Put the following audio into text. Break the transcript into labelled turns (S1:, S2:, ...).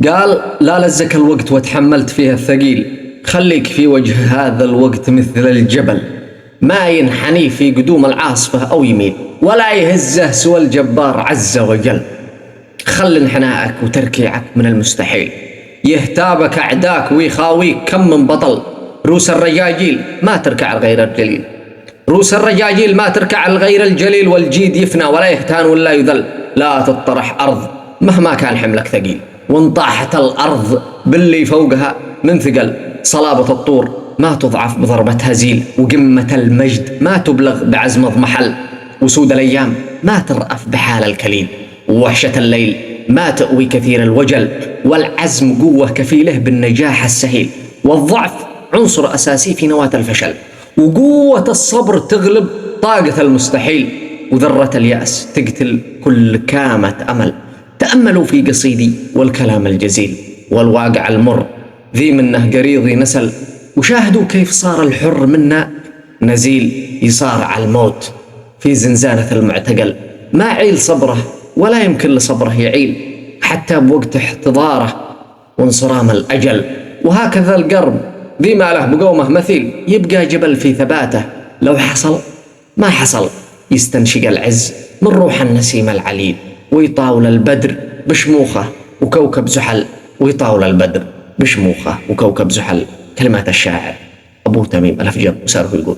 S1: قال: لا لزك الوقت وتحملت فيها الثقيل، خليك في وجه هذا الوقت مثل الجبل، ما ينحني في قدوم العاصفة أو يميل، ولا يهزه سوى الجبار عز وجل. خل انحنائك وتركيعك من المستحيل، يهتابك أعداك ويخاويك كم من بطل. روس الرجاجيل ما تركع الغير الجليل، روس الرجاجيل ما تركع الغير الجليل، والجيد يفنى ولا يهتان ولا يذل. لا تطرح أرض مهما كان حملك ثقيل، وان طاحت الأرض باللي فوقها من ثقل. صلابة الطور ما تضعف بضربة هزيل، وقمة المجد ما تبلغ بعزم اضمحل. وسود الأيام ما ترأف بحال الكليل، ووحشة الليل ما تأوي كثير الوجل. والعزم قوة كفيله بالنجاح السهيل، والضعف عنصر أساسي في نواة الفشل. وقوة الصبر تغلب طاقة المستحيل، وذرة اليأس تقتل كل كامة أمل. تأملوا في قصيدي والكلام الجزيل، والواقع المر ذي منه قريضي نسل. وشاهدوا كيف صار الحر منا نزيل، يصارع الموت في زنزانة المعتقل. ما عيل صبره ولا يمكن لصبره يعيل، حتى بوقت احتضاره وانصرام الأجل. وهكذا القرب ذي ما له بقومه مثيل، يبقى جبل في ثباته. لو حصل ما حصل يستنشق العز من روح النسيم العليل، ويطاول البدر بشموخه وكوكب زحل، ويطاول البدر بشموخه وكوكب زحل. كلمات الشاعر أبو تميم الأفجر وساره يقول: